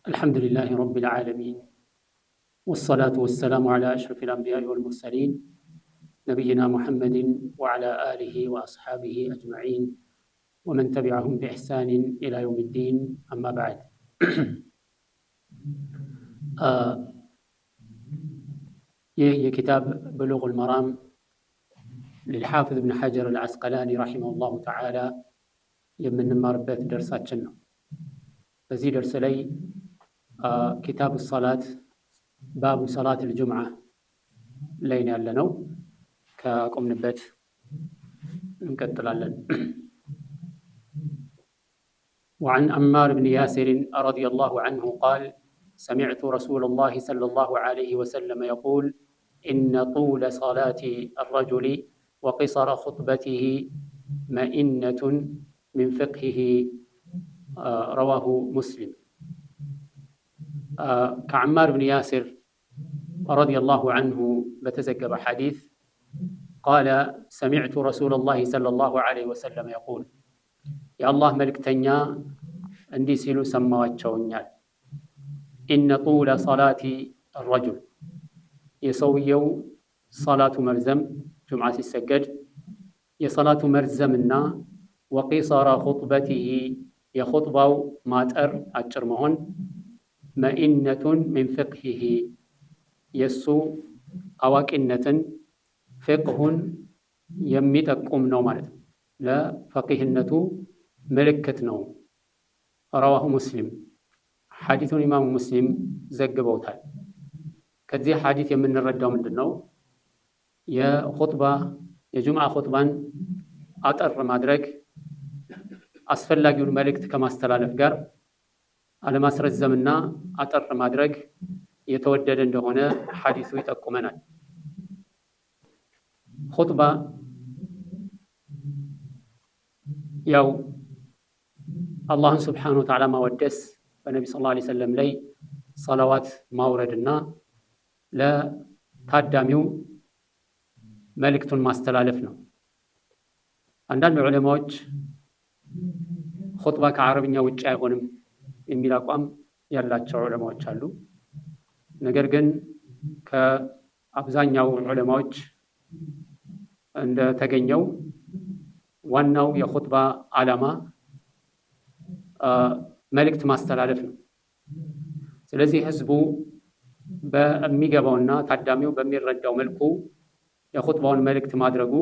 الحمد لله رب العالمين، والصلاة والسلام على أشرف الأنبياء والمرسلين نبينا محمد وعلى آله وأصحابه أجمعين ومن تبعهم بإحسان إلى يوم الدين. أما بعد ይህ كتاب بلوغ المرام للحافظ ابن حجر العسقلاني رحمه الله تعالى የምንማርበት ደርሳችን ነው። በዚህ ደርስ ላይ كتاب الصلاة باب صلاة الجمعة لين ያለነው ከቆምንበት እንቀጥላለን። وعن عمار بن ياسر رضي الله عنه قال سمعت رسول الله صلى الله عليه وسلم يقول إن طول صلاة الرجل وقصر خطبته مئنة من فقهه رواه مسلم. كعمار بن ياسر رضي الله عنه بتزكب حديث قال سمعت رسول الله صلى الله عليه وسلم يقول يا الله ملك تنيا عندي سيلو سماوات شونيال إن طول صلاة الرجل يسويو صلاة مرزم جمعة السجد يصلاة مرزمنا وقصر خطبته يخطبه ماتر أجرمهن مئنة من فقهه يسو أواكنة فقه يميتكم نومالت لا فقهنة ملكة نوم. رواه مسلم حديث الإمام مسلم زقبوتال كذي حديث يمن الرجال من النو يا خطبة يا جمعة خطبا أطر مدرك أسفل لاقي الملك كما استلالف قر على مسر الزمن أطر مدرك يتودد هنا حديث يتقمنا خطبة يو الله سبحانه وتعالى ما ودس النبي صلى الله عليه وسلم لي صلوات ما وردنا لا تادميو ملكة ما استلالفنا. عندنا العلماء خطبة كعربية وجاهونم የሚል አቋም ያላቸው ዑለማዎች አሉ። ነገር ግን ከአብዛኛው ዑለማዎች እንደተገኘው ዋናው የኹጥባ ዓላማ መልእክት ማስተላለፍ ነው። ስለዚህ ህዝቡ በሚገባውና ታዳሚው በሚረዳው መልኩ የኹጥባውን መልእክት ማድረጉ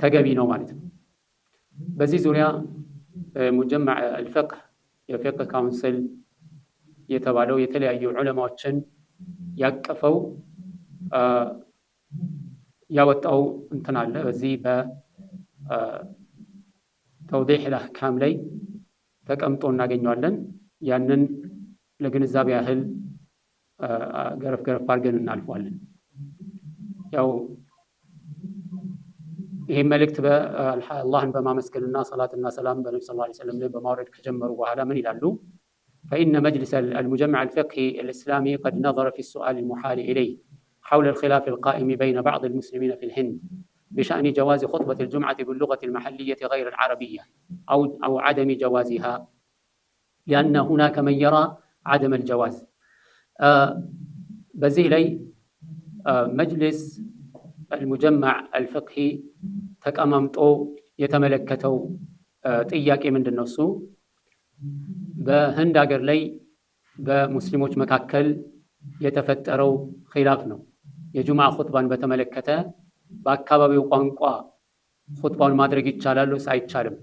ተገቢ ነው ማለት ነው። በዚህ ዙሪያ ሙጀመዕ الفقه የፊቅህ ካውንስል የተባለው የተለያዩ ዑለማዎችን ያቀፈው ያወጣው እንትን አለ። በዚህ በተውዲህ الأحكام ላይ ተቀምጦ እናገኘዋለን። ያንን ለግንዛቤ ያህል ገረፍ አድርገን እናልፈዋለን። ያው ይሄ መልእክት አላህን በማመስገንና ሰላትና ሰላም በነብዩ ሰለላሁ ዐለይሂ ወሰለም ላይ በማውረድ ከጀመሩ በኋላ ምን ይላሉ? فإن مجلس المجمع الفقهي الإسلامي قد نظر في السؤال المحال إليه حول الخلاف القائم بين بعض المسلمين في الهند بشأن جواز خطبة الجمعة باللغة المحلية غير العربية أو عدم جوازها لأن هناك من يرى عدم الجواز. بزي لي مجلس المجمع الفقهي ተቀማምጦ የተመለከተው ጥያቄ ምንድነው? እሱ በህንድ ሀገር ላይ በሙስሊሞች መካከል የተፈጠረው ኺላፍ ነው። የጁምዓ ኹጥባን በተመለከተ በአካባቢው ቋንቋ ኹጥባውን ማድረግ ይቻላል ወይስ አይቻልም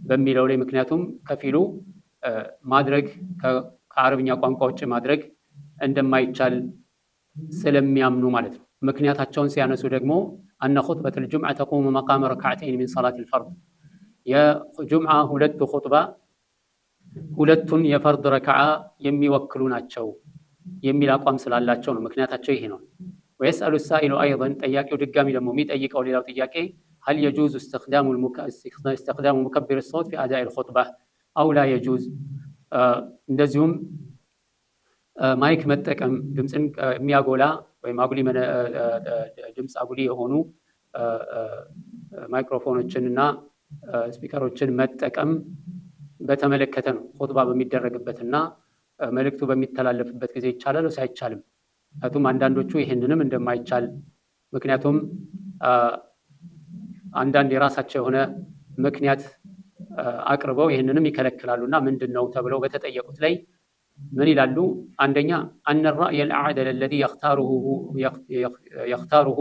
በሚለው ላይ ምክንያቱም ከፊሉ ማድረግ ከአረብኛ ቋንቋ ውጭ ማድረግ እንደማይቻል ስለሚያምኑ ማለት ነው። ምክንያታቸውን ሲያነሱ ደግሞ أن خطبة الجمعة تقوم مقام ركعتين من صلاة الفرض. يا جمعة هلت خطبة هلت يفرض ركعة يمي وكلوناتشو يمي لاقوام سلالاتشو مكنياتاتشو هنا. ويسأل السائل أيضا تياكي ودقامي لموميت أيك أولي لو تياكي هل يجوز استخدام مكبر الصوت في أداء الخطبة أو لا يجوز؟ እንደዚሁም ማይክ መጠቀም ድምጽን የሚያጎላ ወይም አጉሊ ድምጽ አጉሊ የሆኑ ማይክሮፎኖችንና ስፒከሮችን መጠቀም በተመለከተ ነው። ኹጥባ በሚደረግበትና መልእክቱ በሚተላለፍበት ጊዜ ይቻላል ወይስ አይቻልም? ምክንያቱም አንዳንዶቹ ይህንንም እንደማይቻል ምክንያቱም አንዳንድ የራሳቸው የሆነ ምክንያት አቅርበው ይህንንም ይከለክላሉና ምንድን ነው ተብለው በተጠየቁት ላይ ምን ይላሉ? አንደኛ አነ الرأي الأعدل الذي يختاره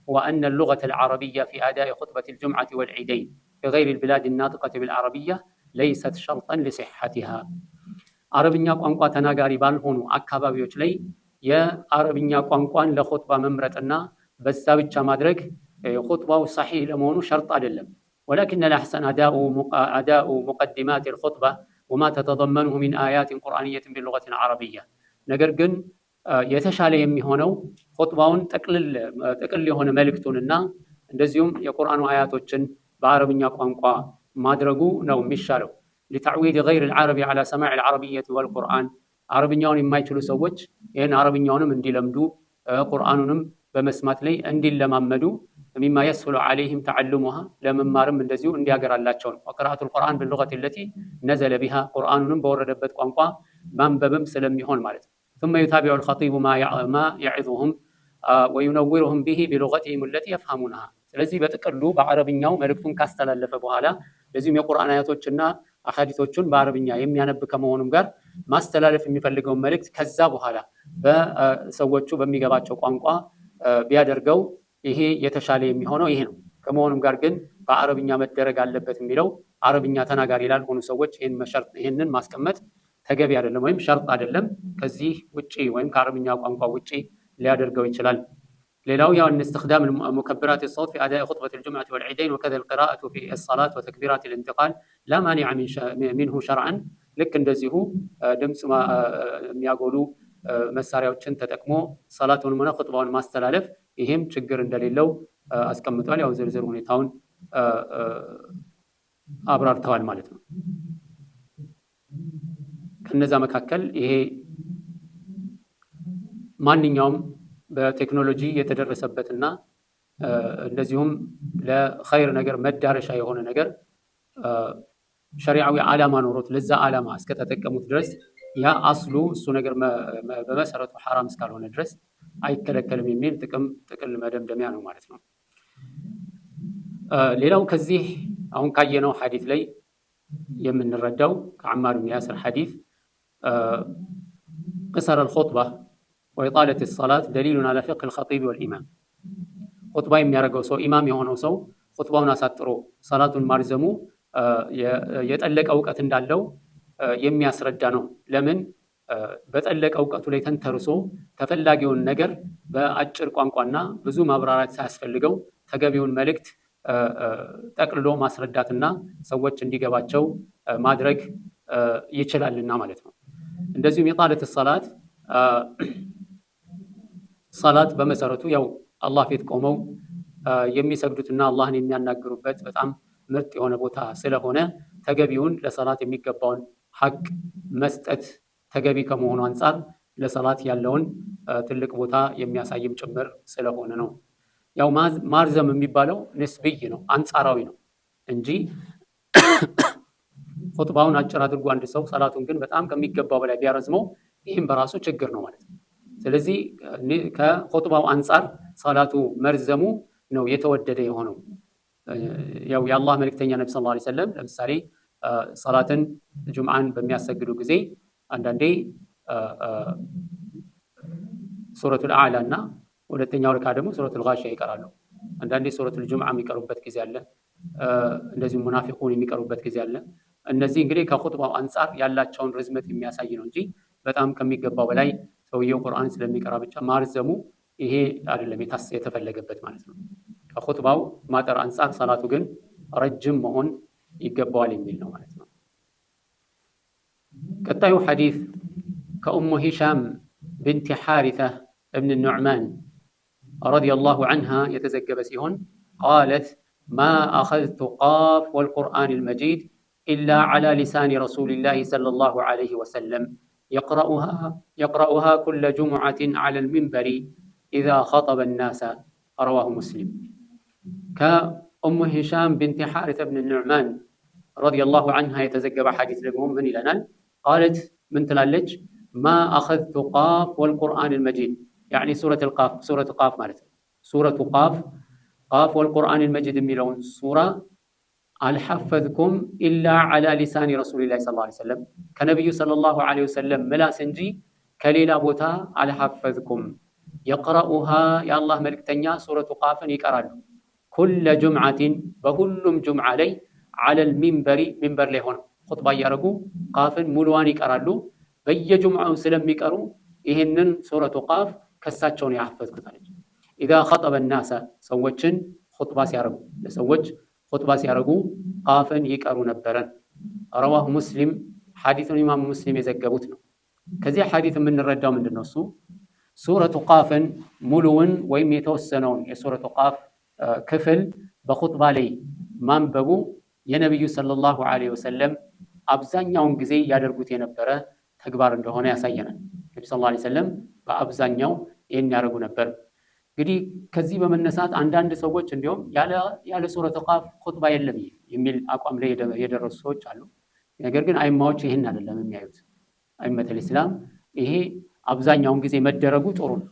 هو أن اللغة العربية في أداء خطبة الجمعة والعيدين في غير البلاد الناطقة بالعربية ليست شرطا لصحتها አረብኛ ቋንቋ ተናጋሪ ባልሆኑ አካባቢዎች ላይ የአረብኛ ቋንቋን ለኹጥባ መምረጥና በዛ ብቻ ማድረግ ኹጥባው ሰሒህ ለመሆኑ ሸርጥ አይደለም። ولكن الأحسن أداء مقدمات الخطبة وما تتضمنه من آيات قرآنية باللغة العربية ነገር ግን የተሻለ የሚሆነው ኹጥባውን ጥቅል የሆነ መልእክቱንና እንደዚሁም የቁርአኑ አያቶችን በአረብኛ ቋንቋ ማድረጉ ነው የሚሻለው። لتعويد غير العربي على سماع العربية والقرآن አረብኛውን የማይችሉ ሰዎች ይህን አረብኛውንም እንዲለምዱ ቁርአኑንም በመስማት ላይ እንዲለማመዱ مما يسهل عليهم تعلمها ለመማርም እንደዚሁ እንዲያገራላቸው ነው። وقراءة القرآن باللغة التي نزل بها ቁርአኑንም በወረደበት ቋንቋ ማንበብም ስለሚሆን ማለት ነው። ثم يتابع الخطيب ما يعظهم وينورهم به بلغتهم التي يفهمونها ስለዚህ በጥቅሉ በአረብኛው መልእክቱን ካስተላለፈ በኋላ ለዚህም የቁርአን አያቶችና አሐዲሶቹን በአረብኛ የሚያነብ ከመሆኑም ጋር ማስተላለፍ የሚፈልገውን መልእክት ከዛ በኋላ በሰዎቹ በሚገባቸው ቋንቋ ቢያደርገው ይሄ የተሻለ የሚሆነው ይሄ ነው። ከመሆኑም ጋር ግን በአረብኛ መደረግ አለበት የሚለው አረብኛ ተናጋሪ ላልሆኑ ሰዎች ይህንን ማስቀመጥ ተገቢ አይደለም ወይም ሸርጥ አይደለም። ከዚህ ውጪ ወይም ከአረብኛ ቋንቋ ውጪ ሊያደርገው ይችላል። ሌላው ያው استخدام مكبرات الصوت في أداء خطبة الجمعة والعيدين وكذا القراءة في الصلاة وتكبيرات الانتقال لا مانع منه شرعا ልክ እንደዚሁ ድምጽ የሚያጎሉ መሳሪያዎችን ተጠቅሞ ሰላቱን ሆነ ኹጥባውን ማስተላለፍ ይሄም ችግር እንደሌለው አስቀምጧል። ያው ዝርዝር ሁኔታውን አብራርተዋል ማለት ነው። ከነዛ መካከል ይሄ ማንኛውም በቴክኖሎጂ የተደረሰበትና እንደዚሁም ለኸይር ነገር መዳረሻ የሆነ ነገር ሸሪዓዊ ዓላማ ኖሮት ለዛ ዓላማ እስከተጠቀሙት ድረስ ያ አስሉ እሱ ነገር በመሰረቱ ሐራም እስካልሆነ ድረስ አይከለከልም የሚል ጥቅል መደምደሚያ ነው ማለት ነው። ሌላው ከዚህ አሁን ካየነው ሐዲስ ላይ የምንረዳው ከዓማር ብን ያስር ሐዲስ قصر الخطبة وإطالة الصلاة دليل على فقه الخطيب والإمام ኹጥባ የሚያደርገው ሰው ኢማም የሆነው ሰው ኹጥባውን አሳጥሮ ሰላቱን ማርዘሙ የጠለቀ እውቀት እንዳለው የሚያስረዳ ነው። ለምን በጠለቀ እውቀቱ ላይ ተንተርሶ ተፈላጊውን ነገር በአጭር ቋንቋና ብዙ ማብራራት ሳያስፈልገው ተገቢውን መልእክት ጠቅልሎ ማስረዳትና ሰዎች እንዲገባቸው ማድረግ ይችላልና ማለት ነው። እንደዚሁም ኢጣለት ሰላት በመሰረቱ ያው አላህ ፊት ቆመው የሚሰግዱትና አላህን የሚያናግሩበት በጣም ምርጥ የሆነ ቦታ ስለሆነ ተገቢውን ለሰላት የሚገባውን ሐቅ መስጠት ተገቢ ከመሆኑ አንጻር ለሰላት ያለውን ትልቅ ቦታ የሚያሳይም ጭምር ስለሆነ ነው። ያው ማርዘም የሚባለው ንስብይ ነው፣ አንጻራዊ ነው እንጂ ኹጥባውን አጭር አድርጎ አንድ ሰው ሰላቱን ግን በጣም ከሚገባው በላይ ቢያረዝመው ይህም በራሱ ችግር ነው ማለት ነው። ስለዚህ ከኹጥባው አንጻር ሰላቱ መርዘሙ ነው የተወደደ የሆነው። ያው የአላህ መልእክተኛ ነብዩ ሰለላሁ ዐለይሂ ወሰለም ለምሳሌ ሰላትን ጁምዓን በሚያሰግዱ ጊዜ አንዳንዴ ሱረቱል አዕላ እና ሁለተኛው ረካ ደግሞ ሱረቱል ጋሺያ ይቀራሉ። አንዳንዴ ሱረቱል ጁምዓ የሚቀሩበት ጊዜ አለ። እንደዚሁም ሙናፊቁን የሚቀሩበት ጊዜ አለ። እነዚህ እንግዲህ ከኹጥባው አንጻር ያላቸውን ርዝመት የሚያሳይ ነው እንጂ በጣም ከሚገባው በላይ ሰውየው ቁርአን ስለሚቀራ ብቻ ማርዘሙ ይሄ አይደለም የተፈለገበት ማለት ነው። ከኹጥባው ማጠር አንጻር ሰላቱ ግን ረጅም መሆን ይገባዋል የሚል ነው ማለት ነው። ቀጣዩ ሐዲስ ከኡሙ ሂሻም ብንት ሓሪታ እብን ኑዕማን ረዲየላሁ ዐንሃ የተዘገበ ሲሆን ቃለት ማ አኸዝቱ ቃፍ ወልቁርአን አልመጂድ ኢላ ዐላ ሊሳኒ ረሱሊላሂ ሰለላሁ ዐለይሂ ወሰለም يقرأها كل جمعة على المنبر إذا خطب الناس رواه مسلم። ከኡሙ ሂሻም ብንት ሓሪታ ብን ኑዕማን ረዲየላሁ ዐንሃ የተዘገበ ሐዲስ ደግሞ ምን ይለናል? ቃለት ምን ትላለች? ማ አኸዝቱ ቃፍ ወልቁርአኒል መጂድ ያዕኒ ሱረቱ ቃፍ ማለት ነው። ሱረቱ ቃፍ ወልቁርአኒል መጂድ የሚለውን ሱራ አልሐፈዝኩም ኢላ ዐላ ሊሳኒ ረሱሊላሂ ሰለላሁ ዐለይሂ ወሰለም ከነቢዩ ሰለላሁ ዐለይሂ ወሰለም ምላስ እንጂ ከሌላ ቦታ አልሐፈዝኩም። የቅረኡሃ የአላህ መልክተኛ ሱረቱ ቃፍን ይቀራሉ። ኩለ ጁምዓቲን በሁሉም ጁምዓ ላይ ዐለል ሚንበሪ ሚንበር ላይ ሆነው ኹጥባ እያደረጉ ቃፍን ሙሉዋን ይቀራሉ። በየጁምዓው ስለሚቀሩ ይህንን ሱረቱ ቃፍ ከሳቸውን ያሐፈዝኩት አለች። ኢዛ ኸጠበ ናሰ ሰዎችን ኹጥባ ሲያደርጉ ለሰዎች ኹጥባ ሲያደርጉ ቃፍን ይቀሩ ነበረን። ረዋሁ ሙስሊም ሐዲሱን ኢማሙ ሙስሊም የዘገቡት ነው። ከዚህ ሐዲስ የምንረዳው ምንድን ነው? እሱ ሱረቱ ቃፍን ሙሉውን ወይም የተወሰነውን የሱረቱ ቃፍ ክፍል በኹጥባ ላይ ማንበቡ የነቢዩ ሰለላሁ ዐለይሂ ወሰለም አብዛኛውን ጊዜ ያደርጉት የነበረ ተግባር እንደሆነ ያሳየናል። ነቢ ሰለላሁ ዐለይሂ ወሰለም በአብዛኛው ይህን ያደርጉ ነበር። እንግዲህ ከዚህ በመነሳት አንዳንድ ሰዎች እንዲሁም ያለ ሱረቱ ቃፍ ኹጥባ የለም የሚል አቋም ላይ የደረሱ ሰዎች አሉ። ነገር ግን አይማዎች ይህን አይደለም የሚያዩት። አይመተል ኢስላም ይሄ አብዛኛውን ጊዜ መደረጉ ጥሩ ነው።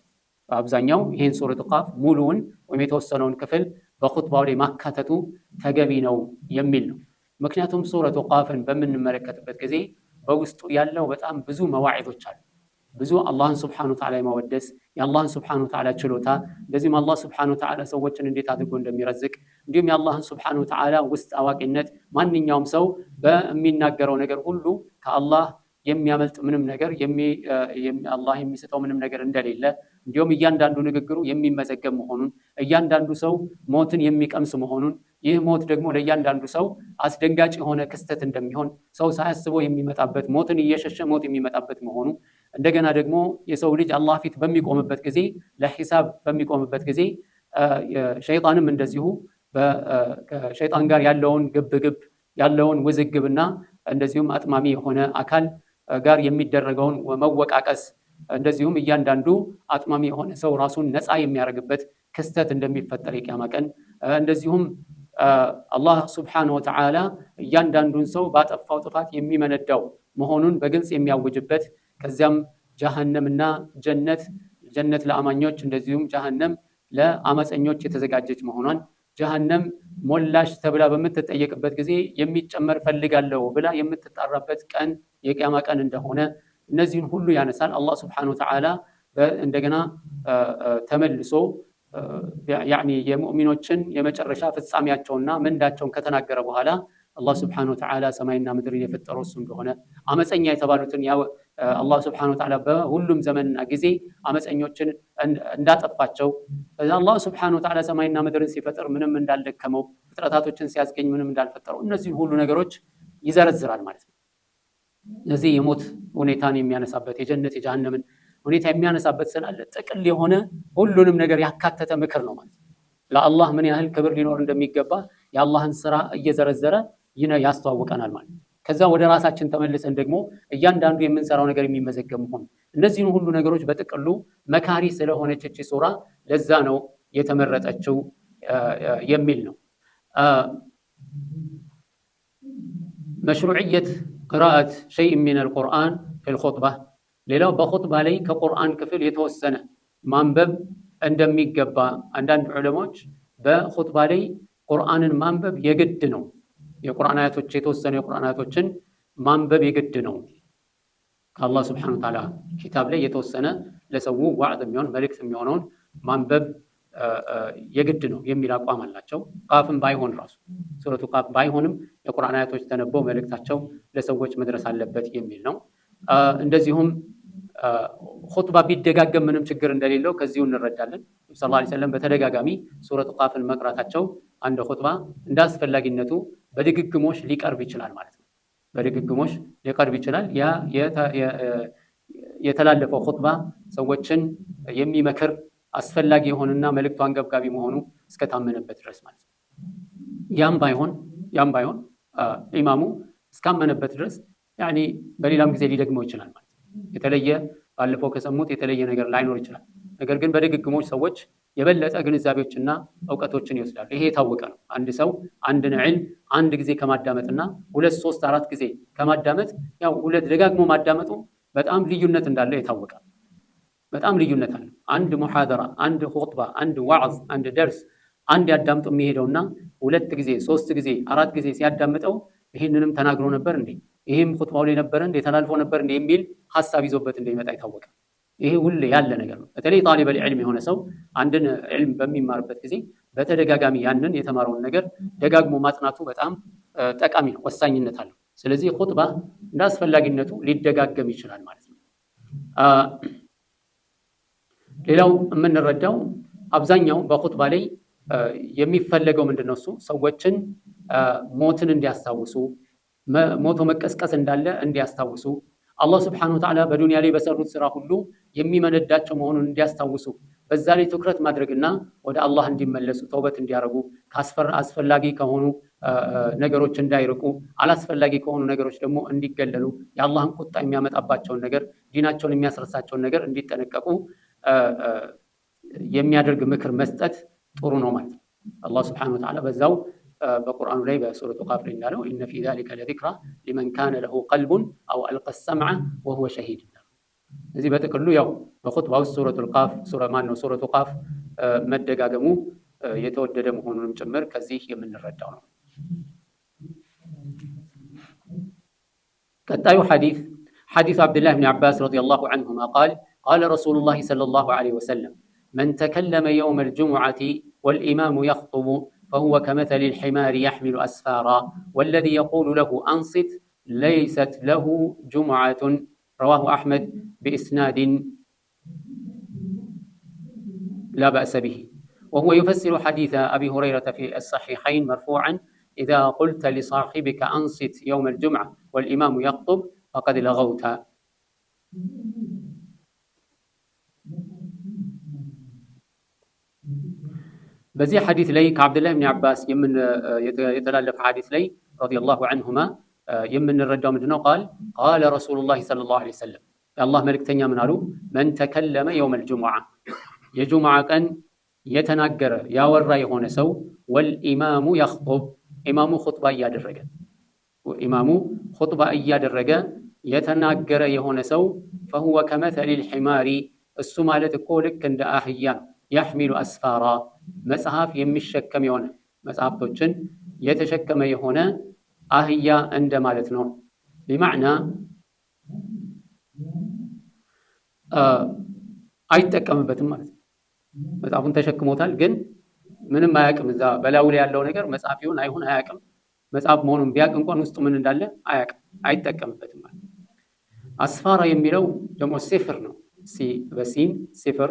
በአብዛኛው ይህን ሱረቱ ቃፍ ሙሉውን ወይም የተወሰነውን ክፍል በኹጥባው ላይ ማካተቱ ተገቢ ነው የሚል ነው። ምክንያቱም ሱረቱ ቃፍን በምንመለከትበት ጊዜ በውስጡ ያለው በጣም ብዙ መዋዒዞች አሉ። ብዙ አላህን ስብሓነሁ ወተዓላ የማወደስ የአላህን ስብሓነሁ ወተዓላ ችሎታ፣ እንደዚሁም አላህ ስብሓነሁ ወተዓላ ሰዎችን እንዴት አድርጎ እንደሚረዝቅ፣ እንዲሁም የአላህን ስብሓነሁ ወተዓላ ውስጥ አዋቂነት፣ ማንኛውም ሰው በሚናገረው ነገር ሁሉ ከአላህ የሚያመልጥ ምንም ነገር አላህ የሚሰጠው ምንም ነገር እንደሌለ፣ እንዲሁም እያንዳንዱ ንግግሩ የሚመዘገብ መሆኑን፣ እያንዳንዱ ሰው ሞትን የሚቀምስ መሆኑን፣ ይህ ሞት ደግሞ ለእያንዳንዱ ሰው አስደንጋጭ የሆነ ክስተት እንደሚሆን፣ ሰው ሳያስበው የሚመጣበት ሞትን እየሸሸ ሞት የሚመጣበት መሆኑ፣ እንደገና ደግሞ የሰው ልጅ አላህ ፊት በሚቆምበት ጊዜ ለሂሳብ በሚቆምበት ጊዜ ሸይጣንም እንደዚሁ ከሸይጣን ጋር ያለውን ግብግብ ያለውን ውዝግብና እንደዚሁም አጥማሚ የሆነ አካል ጋር የሚደረገውን መወቃቀስ እንደዚሁም እያንዳንዱ አጥማሚ የሆነ ሰው ራሱን ነፃ የሚያደርግበት ክስተት እንደሚፈጠር የቂያማ ቀን እንደዚሁም አላህ ስብሓነሁ ወተዓላ እያንዳንዱን ሰው ባጠፋው ጥፋት የሚመነዳው መሆኑን በግልጽ የሚያውጅበት ከዚያም ጀሃነምና ጀነት ለአማኞች እንደዚሁም ጀሃነም ለአመፀኞች የተዘጋጀች መሆኗን ጀሃነም ሞላሽ ተብላ በምትጠየቅበት ጊዜ የሚጨመር ፈልጋለሁ ብላ የምትጣራበት ቀን የቂያማ ቀን እንደሆነ እነዚህን ሁሉ ያነሳል። አላህ ስብሓነሁ ወተዓላ እንደገና ተመልሶ ያዕኒ የሙእሚኖችን የመጨረሻ ፍጻሜያቸውና ምንዳቸውን ከተናገረ በኋላ አላህ ስብሓነሁ ወተዓላ ሰማይና ምድርን የፈጠረው እሱ እንደሆነ አመፀኛ የተባሉትን አላህ ስብሓነሁ ወተዓላ በሁሉም ዘመንና ጊዜ አመፀኞችን እንዳጠፋቸው አላህ ስብሓነሁ ወተዓላ ሰማይና ምድርን ሲፈጥር ምንም እንዳልደከመው ፍጥረታቶችን ሲያስገኝ ምንም እንዳልፈጠረው እነዚህ ሁሉ ነገሮች ይዘረዝራል ማለት ነው። እነዚህ የሞት ሁኔታን የሚያነሳበት የጀነት የጀሃነምን ሁኔታ የሚያነሳበት ስላለ ጥቅል የሆነ ሁሉንም ነገር ያካተተ ምክር ነው ማለት ነው። ለአላህ ምን ያህል ክብር ሊኖር እንደሚገባ የአላህን ስራ እየዘረዘረ ያስተዋውቀናል ማለት ነው። ከዛ ወደ ራሳችን ተመልሰን ደግሞ እያንዳንዱ የምንሰራው ነገር የሚመዘገብ መሆኑ እነዚህን ሁሉ ነገሮች በጥቅሉ መካሪ ስለሆነች እቺ ሱራ ለዛ ነው የተመረጠችው የሚል ነው። መሽሩዕየት ቅራአት ሸይእ ሚነል ቁርአን ፊል ኹጥባ ሌላው በኹጥባ ላይ ከቁርአን ክፍል የተወሰነ ማንበብ እንደሚገባ አንዳንድ ዑለሞች በኹጥባ ላይ ቁርአንን ማንበብ የግድ ነው። የቁርአን አያቶች የተወሰኑ የቁርአን አያቶችን ማንበብ የግድ ነው። ከአላህ ስብሓነሁ ወተዓላ ኪታብ ላይ የተወሰነ ለሰው ዋዕዝ የሚሆን መልእክት የሚሆነውን ማንበብ የግድ ነው የሚል አቋም አላቸው። ቃፍም ባይሆን ራሱ ሱረቱ ቃፍ ባይሆንም የቁርአን አያቶች ተነበው መልእክታቸው ለሰዎች መድረስ አለበት የሚል ነው። እንደዚሁም ኹጥባ ቢደጋገም ምንም ችግር እንደሌለው ከዚሁ እንረዳለን። ነብዩ ሰለላሁ ዐለይሂ ወሰለም በተደጋጋሚ ሱረቱ ቃፍን መቅራታቸው አንድ ኹጥባ እንደ አስፈላጊነቱ በድግግሞሽ ሊቀርብ ይችላል ማለት ነው። በድግግሞሽ ሊቀርብ ይችላል። ያ የተላለፈው ኹጥባ ሰዎችን የሚመክር አስፈላጊ የሆነና መልእክቱ አንገብጋቢ መሆኑ እስከታመነበት ድረስ ማለት ነው። ያም ባይሆን ኢማሙ እስካመነበት ድረስ ያኒ በሌላም ጊዜ ሊደግመው ይችላል ማለት ነው። የተለየ ባለፈው ከሰሙት የተለየ ነገር ላይኖር ይችላል። ነገር ግን በድግግሞች ሰዎች የበለጠ ግንዛቤዎችና እውቀቶችን ይወስዳሉ። ይሄ የታወቀ ነው። አንድ ሰው አንድን ዒልም አንድ ጊዜ ከማዳመጥና 2፣ 3፣ 4 ጊዜ ከማዳመጥ ያው ደጋግሞ ማዳመጡ በጣም ልዩነት እንዳለው የታወቀ ነው። በጣም ልዩነት አለው። አንድ ሙሐደራ፣ አንድ ኹጥባ፣ አንድ ዋዕዝ፣ አንድ ደርስ አንድ ያዳምጡ የሚሄደውና 2 ጊዜ፣ 3 ጊዜ፣ 4 ጊዜ ሲያዳምጠው ይህንንም ተናግሮ ነበር እንዴ፣ ይህም ኹጥባው ላይ ነበር እንዴ፣ ተላልፎ ነበር እንዴ የሚል ሐሳብ ይዞበት እንደሚመጣ ይታወቀ። ይሄ ሁሌ ያለ ነገር ነው። በተለይ ጣሊበል ዒልም የሆነ ሰው አንድን ዒልም በሚማርበት ጊዜ በተደጋጋሚ ያንን የተማረውን ነገር ደጋግሞ ማጥናቱ በጣም ጠቃሚ ነው፣ ወሳኝነት አለው። ስለዚህ ኹጥባ እንደ አስፈላጊነቱ ሊደጋገም ይችላል ማለት ነው። ሌላው የምንረዳው አብዛኛው በኹጥባ ላይ የሚፈለገው ምንድነው? እሱ ሰዎችን ሞትን እንዲያስታውሱ፣ ሞቶ መቀስቀስ እንዳለ እንዲያስታውሱ፣ አላህ ስብሐነሁ ወተዓላ በዱንያ ላይ በሰሩት ስራ ሁሉ የሚመነዳቸው መሆኑን እንዲያስታውሱ፣ በዛ ላይ ትኩረት ማድረግና ወደ አላህ እንዲመለሱ፣ ተውበት እንዲያደርጉ፣ አስፈላጊ ከሆኑ ነገሮች እንዳይርቁ፣ አላስፈላጊ ከሆኑ ነገሮች ደግሞ እንዲገለሉ፣ የአላህን ቁጣ የሚያመጣባቸውን ነገር፣ ዲናቸውን የሚያስረሳቸውን ነገር እንዲጠነቀቁ የሚያደርግ ምክር መስጠት ጥሩ ነው ማለት ነው። አላህ ስብሐነሁ ወተዓላ በዛው በቁርአኑ ላይ በሱረቱ ቃፍ ላይ እንዳለው ኢነ ፊ ዛሊከ ለዚክራ ሊመን ካነ ለሁ ቀልቡን አው አልቀ ሰምዐ ወሁወ ሸሂድ። እዚህ በጥቅሉ ያው በኹጥባ ውስጥ ሱረቱ ቃፍ መደጋገሙ የተወደደ መሆኑንም ጭምር ከዚህ የምንረዳው ነው። ቀጣዩ ሐዲስ አብዱላህ ብን አባስ ረዲየላሁ ዐንሁማ ቃል ቃለ ረሱሉላህ ሰለላሁ ዐለይሂ ወሰለም መን ተከለመ የውመል ጁሙዐቲ ወልኢማሙ የኽጡቡ فهو كمثل الحمار يحمل أسفارا والذي يقول له أنصت ليست له جمعة. رواه أحمد بإسناد لا بأس به. وهو يفسر حديث أبي هريرة في الصحيحين مرفوعا إذا قلت لصاحبك أنصت يوم الجمعة والإمام يخطب فقد لغوت. በዚህ ሐዲስ ላይ ከአብዱላህ ብን አባስ የተላለፈ ሐዲስ ላይ ረዲየላሁ ዐንሁማ የምንረዳው ምንድነው? ቃለ ረሱሉላህ ሰለላሁ ዐለይሂ ወሰለም የአላህ መልእክተኛ ምን አሉ? መን ተከለመ የውመል ጁሙዓ የጁሙዓ ቀን የተናገረ ያወራ የሆነ ሰው ወልኢማሙ የኽጡብ ኢማሙ ኹጥባ እያደረገ የተናገረ የሆነ ሰው ፈሁወ ከመሰሊል ሒማሪ እሱ ማለት እኮ ልክ እንደ አህያ ነው። ያሕሚሉ አስፋራ መጽሐፍ የሚሸከም የሆነ መጽሐፍቶችን የተሸከመ የሆነ አህያ እንደ ማለት ነው። ቢማዕና አይጠቀምበትም ማለት ነው። መጽሐፉን ተሸክሞታል፣ ግን ምንም አያውቅም። እዛ በላዩ ላይ ያለው ነገር መጽሐፍ ይሁን አይሁን አያውቅም። መጽሐፍ መሆኑን ቢያውቅ እንኳን ውስጡ ምን እንዳለ አያውቅም፣ አይጠቀምበትም ማለት ነው። አስፋራ የሚለው ደግሞ ሲፍር ነው። በሲን ሲፍር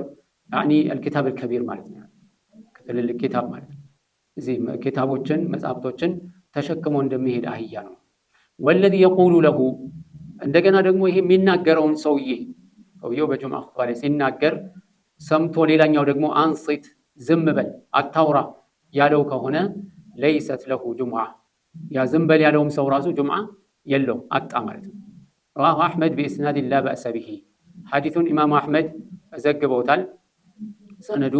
ያኒ አልኪታብ አልከቢር ማለት ነው። ትልልቅ ኪታብ ማለት ነው። እዚህ ኪታቦችን መጽሐፍቶችን ተሸክሞ እንደሚሄድ አህያ ነው። ወለዚ የቁሉ ለሁ እንደገና ደግሞ ይሄ የሚናገረውን ሰውየው በጁምዓ ኹጥባ ላይ ሲናገር ሰምቶ ሌላኛው ደግሞ አንሲት ዝም በል አታውራ ያለው ከሆነ ለይሰት ለሁ ጁምዓ ያ ዝም በል ያለውም ሰው ራሱ ጁምዓ የለው አጣ ማለት ነው። ረዋሁ አሕመድ ቢኢስናድ ላ በእሰ ቢሂ ሐዲሱን ኢማሙ አሕመድ ዘግበውታል። ሰነዱ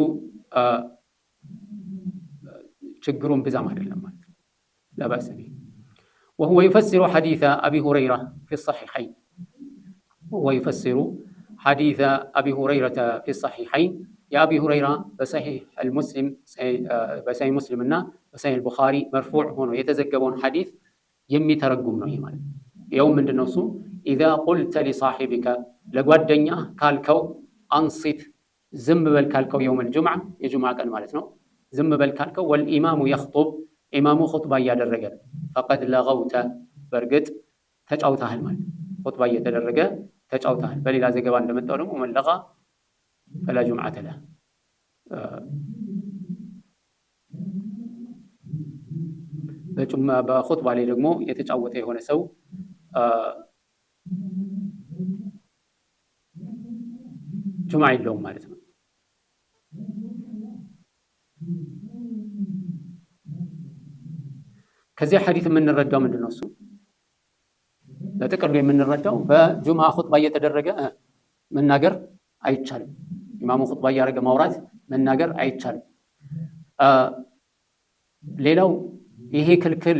ችግሩን ብዛም አይደለም ማለት ነው። لا بأس به. وهو يفسر حديث أبي هريرة في الصحيحين في الصحيحين يا أبي هريرة بصحيح المسلم بصحيح مسلم بصحيح البخاري مرفوع هنا يتزكبون حديث يمي ترقم نوعي يوم من النصو إذا قلت لصاحبك لقد دنيا كالكو أنصت زم بالكالكو يوم الجمعة يجمع كان مالتنا زم بالكالكو والإمام يخطب إمام خطبة يدرجة فقد لغوت برقد تجاوتها المال خطبة يتدرجة تجاوتها بل إذا زجبان لم تقولهم ومن لغى فلا جمعة له. በኹጥባ ላይ ደግሞ የተጫወተ የሆነ ሰው ጁምዓ የለውም ማለት ነው። ከዚህ ሐዲስ የምንረዳው ምንድነው? እሱ ለጥቅሉ የምንረዳው በጁምዓ ኹጥባ እየተደረገ መናገር አይቻልም። ኢማሙ ኹጥባ እያደረገ ማውራት መናገር አይቻልም። ሌላው ይሄ ክልክል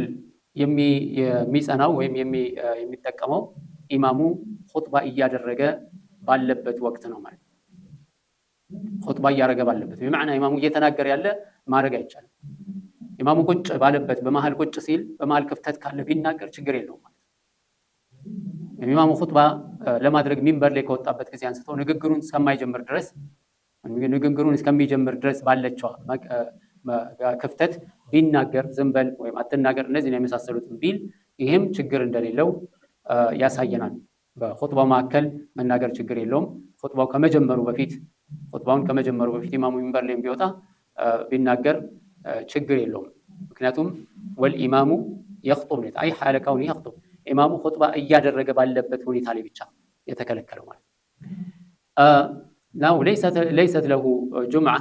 የሚጸናው ወይም የሚጠቀመው ኢማሙ ኹጥባ እያደረገ ባለበት ወቅት ነው ማለት። ኹጥባ እያደረገ ባለበት በመعنى ኢማሙ እየተናገረ ያለ ማድረግ አይቻልም። ኢማሙ ቁጭ ባለበት በመሃል ቁጭ ሲል በመሃል ክፍተት ካለ ቢናገር ችግር የለውም ማለት። ኢማሙ ኹጥባ ለማድረግ ሚንበር ላይ ከወጣበት ጊዜ አንስቶ ንግግሩን እስከሚጀምር ድረስ ባለችው ክፍተት ቢናገር ዝምበል ወይም አትናገር እነዚህን የመሳሰሉትን ቢል ይሄም ችግር እንደሌለው ያሳየናል። በኹጥባው መካከል መናገር ችግር የለውም። ኹጥባውን ከመጀመሩ በፊት ኢማሙ ሚንበር ላይ ቢወጣ ቢናገር ችግር የለውም። ምክንያቱም ወልኢማሙ የኽጡብ ነው አይ ሐለ ከውኒ የኽጡብ ኢማሙ ኹጥባ እያደረገ ባለበት ሁኔታ ላይ ብቻ የተከለከለው ማለት ነው። ለይሰት ለሁ ጁምዓ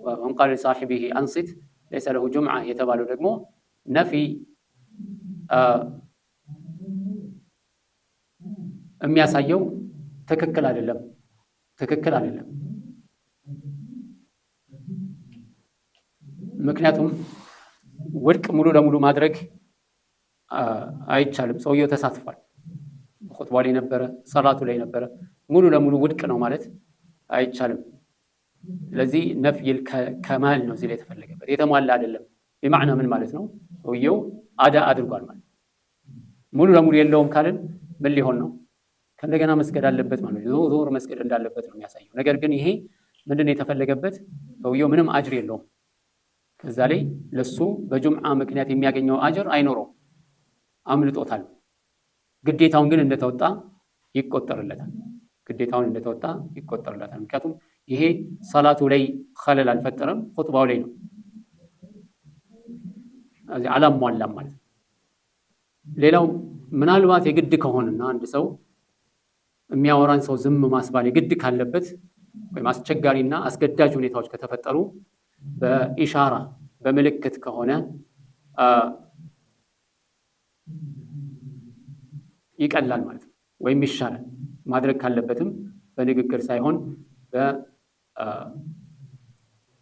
ወመን ቃለ ሊሳሒቢሂ አንሲት ለይሰ ለሁ ጁምዓ የተባለው ደግሞ ነፊ የሚያሳየው ትክክል አይደለም። ምክንያቱም ውድቅ ሙሉ ለሙሉ ማድረግ አይቻልም። ሰውየው ተሳትፏል፣ ኹጥባ ላይ ነበረ፣ ሰላቱ ላይ ነበረ። ሙሉ ለሙሉ ውድቅ ነው ማለት አይቻልም። ስለዚህ ነፍይል ከማል ነው እዚህ ላይ የተፈለገበት፣ የተሟላ አይደለም። በማዕና ምን ማለት ነው? ሰውየው አዳ አድርጓል ማለት። ሙሉ ለሙሉ የለውም ካልን ምን ሊሆን ነው? ከእንደገና መስገድ አለበት ማለት ነው። ዞር መስገድ እንዳለበት ነው የሚያሳየው። ነገር ግን ይሄ ምንድን ነው የተፈለገበት? ሰውየው ምንም አጅር የለውም። ከዛ ላይ ለሱ በጁምዓ ምክንያት የሚያገኘው አጅር አይኖረውም፣ አምልጦታል። ግዴታውን ግን እንደተወጣ ይቆጠርለታል። ምክንያቱም ይሄ ሰላቱ ላይ ኸለል አልፈጠረም፣ ኹጥባው ላይ ነው አላሟላም ማለት ነው። ሌላው ምናልባት የግድ ከሆነና አንድ ሰው የሚያወራን ሰው ዝም ማስባል የግድ ካለበት ወይም አስቸጋሪና አስገዳጅ ሁኔታዎች ከተፈጠሩ በኢሻራ በምልክት ከሆነ ይቀላል ማለት ነው፣ ወይም ይሻላል። ማድረግ ካለበትም በንግግር ሳይሆን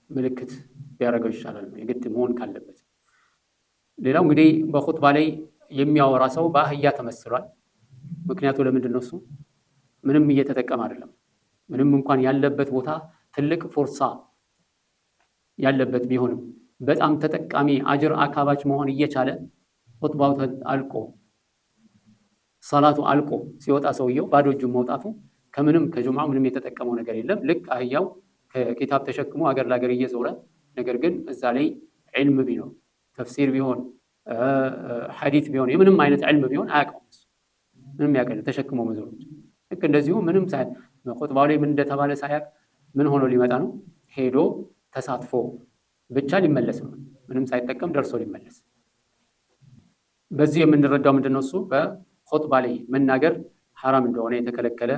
በምልክት ቢያደርገው ይሻላል የግድ መሆን ካለበት። ሌላው እንግዲህ በኹጥባ ላይ የሚያወራ ሰው በአህያ ተመስሏል። ምክንያቱ ለምንድን ነው? እሱ ምንም እየተጠቀመ አይደለም። ምንም እንኳን ያለበት ቦታ ትልቅ ፎርሳ ያለበት ቢሆንም በጣም ተጠቃሚ አጅር አካባች መሆን እየቻለ ኹጥባው አልቆ ሰላቱ አልቆ ሲወጣ ሰውየው ባዶ እጁን መውጣቱ ከምንም ከጁምዓ ምንም የተጠቀመው ነገር የለም። ልክ አህያው ከኪታብ ተሸክሞ አገር ለአገር እየዞረ ነገር ግን እዛ ላይ ዒልም ቢኖር ተፍሲር ቢሆን ሐዲት ቢሆን የምንም አይነት ዒልም ቢሆን አያውቀውም። ምንም ያውቀው ተሸክሞ መዞር ብቻ። ልክ እንደዚሁ ምንም ኹጥባው ላይ ምን እንደተባለ ሳያውቅ ምን ሆኖ ሊመጣ ነው? ሄዶ ተሳትፎ ብቻ ሊመለስ ነው። ምንም ሳይጠቀም ደርሶ ሊመለስ። በዚህ የምንረዳው ምንድነው? እሱ በኹጥባ ላይ መናገር ሐራም እንደሆነ የተከለከለ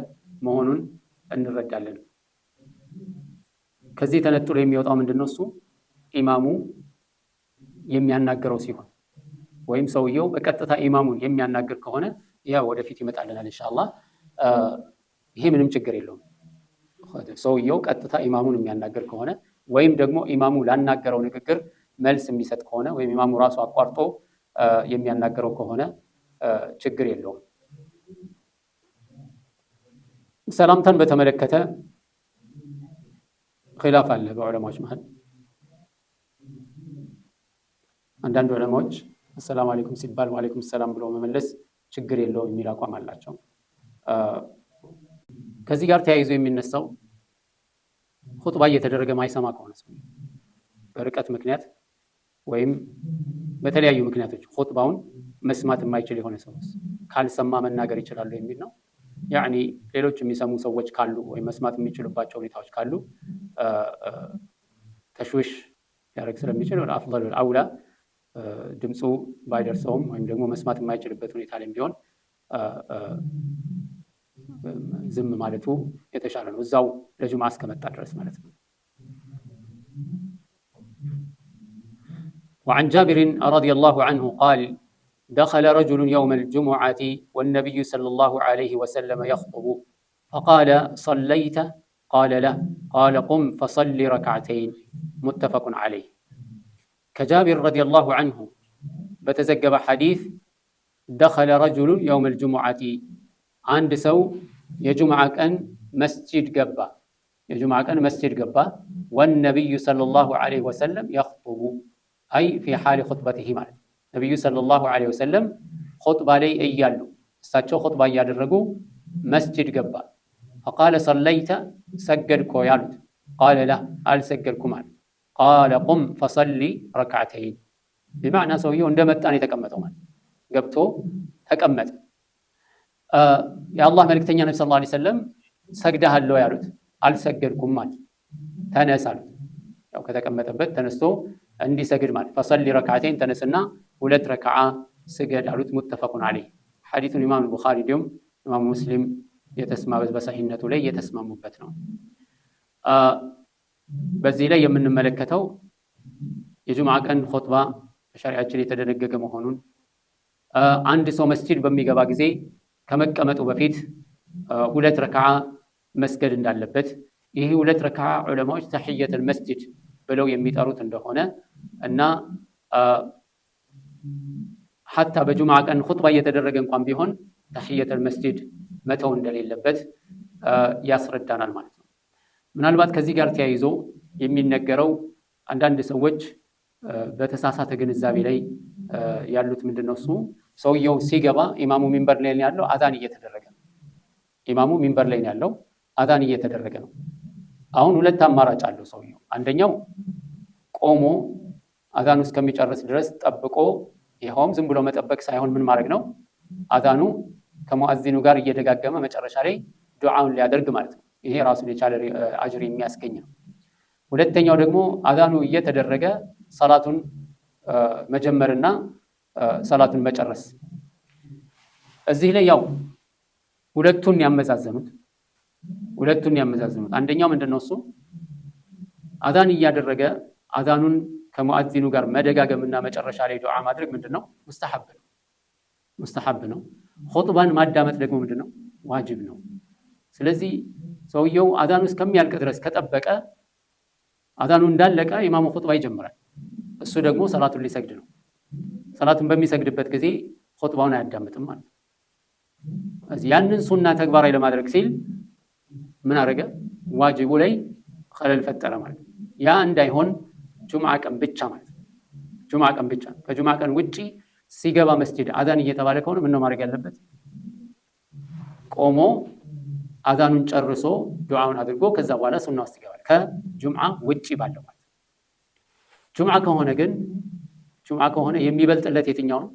መሆኑን እንረዳለን። ከዚህ ተነጥሎ የሚወጣው ምንድነው? እሱ ኢማሙ የሚያናገረው ሲሆን ወይም ሰውየው በቀጥታ ኢማሙን የሚያናግር ከሆነ ያ ወደፊት ይመጣልናል ኢንሻአላህ። ይሄ ምንም ችግር የለውም። ሰውየው ቀጥታ ኢማሙን የሚያናግር ከሆነ ወይም ደግሞ ኢማሙ ላናገረው ንግግር መልስ የሚሰጥ ከሆነ ወይም ኢማሙ ራሱ አቋርጦ የሚያናገረው ከሆነ ችግር የለውም። ሰላምታን በተመለከተ ኺላፍ አለ በዑለማዎች መሃል። አንዳንድ ዑለማዎች አሰላሙ አለይኩም ሲባል ወአለይኩም ሰላም ብሎ መመለስ ችግር የለውም የሚል አቋም አላቸው። ከዚህ ጋር ተያይዞ የሚነሳው ኹጥባ እየተደረገ ማይሰማ ከሆነ ሰው በርቀት ምክንያት ወይም በተለያዩ ምክንያቶች ኹጥባውን መስማት የማይችል የሆነ ሰው ካልሰማ መናገር ይችላል የሚል ነው። ያኒ ሌሎች የሚሰሙ ሰዎች ካሉ ወይም መስማት የሚችሉባቸው ሁኔታዎች ካሉ ተሽዊሽ ያደርግ ስለሚችል ወደ አፍضل አውላ ድምፁ ባይደርሰውም ወይም ደግሞ መስማት የማይችልበት ሁኔታ ላይ ቢሆን ዝም ማለቱ የተሻለ ነው፣ እዛው ለጁምዓ እስከመጣ ድረስ ማለት ነው። وعن جابر رضي الله عنه قال دخل رجل يوم الجمعة والنبي صلى الله عليه وسلم يخطب فقال صليت؟ قال له قال قم فصل ركعتين متفق عليه كجابر رضي الله عنه بتزجب حديث دخل رجل يوم الجمعة عند سو يجمع كان مسجد قبا يجمع كان مسجد قبا والنبي صلى الله عليه وسلم يخطب أي في حال خطبته مالك النبي صلى الله عليه وسلم خطبة لي أيالو استاتشو خطبة يادرقو مسجد قبا فقال صليت سجدكو يالو قال لا قال سجدكو مالك قال قم فصلي ركعتين بمعنى سويه عندما تاني تكمتوا مالك قبتو تكمت يا الله ملك تنيا نبي صلى الله عليه وسلم سجدها اللو يالوت قال سجدكم مالك تنس አሉት ያው ከተቀመጠበት ተነስቶ እንዲሰግድ ማለት فصلي ركعتين ተነስና ሁለት ረካዓ ስገድ አሉት متفق عليه ሐዲሱን ኢማም ቡኻሪ ዲም ኢማም ሙስሊም የተስማሙበት በሰሂህነቱ ላይ የተስማሙበት ነው በዚህ ላይ የምንመለከተው የጁምዓ ቀን ኹጥባ በሸሪዓችን የተደነገገ መሆኑን አንድ ሰው መስጂድ በሚገባ ጊዜ ከመቀመጡ በፊት ሁለት ረካዓ መስገድ እንዳለበት ይሄ ሁለት ረካዓ ዑለማዎች ተህየቱል መስጂድ ብለው የሚጠሩት እንደሆነ እና ሐታ በጁምዓ ቀን ኹጥባ እየተደረገ እንኳን ቢሆን ተህየቱል መስጂድ መተው እንደሌለበት ያስረዳናል ማለት ነው ምናልባት ከዚህ ጋር ተያይዞ የሚነገረው አንዳንድ ሰዎች በተሳሳተ ግንዛቤ ላይ ያሉት ምንድነው እሱ ሰውየው ሲገባ ኢማሙ ሚንበር ላይ ያለው አዛን እየተደረገ ነው ኢማሙ ሚንበር ላይ ያለው አዛን እየተደረገ ነው አሁን ሁለት አማራጭ አለው ሰውየው አንደኛው ቆሞ አዛኑ እስከሚጨርስ ድረስ ጠብቆ ይሄውም ዝም ብሎ መጠበቅ ሳይሆን ምን ማድረግ ነው አዛኑ ከሙአዚኑ ጋር እየደጋገመ መጨረሻ ላይ ዱዓውን ሊያደርግ ማለት ነው ይሄ ራሱን የቻለ አጅር የሚያስገኝ ነው ሁለተኛው ደግሞ አዛኑ እየተደረገ ሰላቱን መጀመርና ሰላቱን መጨረስ እዚህ ላይ ያው ሁለቱን ያመዛዘኑት አንደኛው ምንድነው እሱ አዛን እያደረገ አዛኑን ከሙአዚኑ ጋር መደጋገምና መጨረሻ ላይ ዱዓ ማድረግ ምንድነው ሙስተሐብ ነው ኹጥባን ማዳመጥ ደግሞ ምንድነው ዋጅብ ነው ስለዚህ ሰውየው አዛኑ እስከሚያልቅ ድረስ ከጠበቀ አዛኑ እንዳለቀ ኢማሙ ኹጥባ ይጀምራል እሱ ደግሞ ሰላቱን ሊሰግድ ነው ሰላቱን በሚሰግድበት ጊዜ ኹጥባውን አያዳምጥም ማለት ነው ያንን ሱና ተግባራዊ ለማድረግ ሲል ምን አረገ ዋጅቡ ላይ ኸለል ፈጠረ ማለት ነው ያ እንዳይሆን ጁምዓ ቀን ብቻ ማለት ነው ጁምዓ ቀን ብቻ ከጁምዓ ቀን ውጪ ሲገባ መስጂድ አዛን እየተባለ ከሆነ ምን ነው ማድረግ ያለበት ቆሞ አዛኑን ጨርሶ ዱዓውን አድርጎ ከዛ በኋላ ሱና ውስጥ ይገባል ከጁምዓ ውጪ ባለው ማለት ጁምዓ ከሆነ የሚበልጥለት የትኛው ነው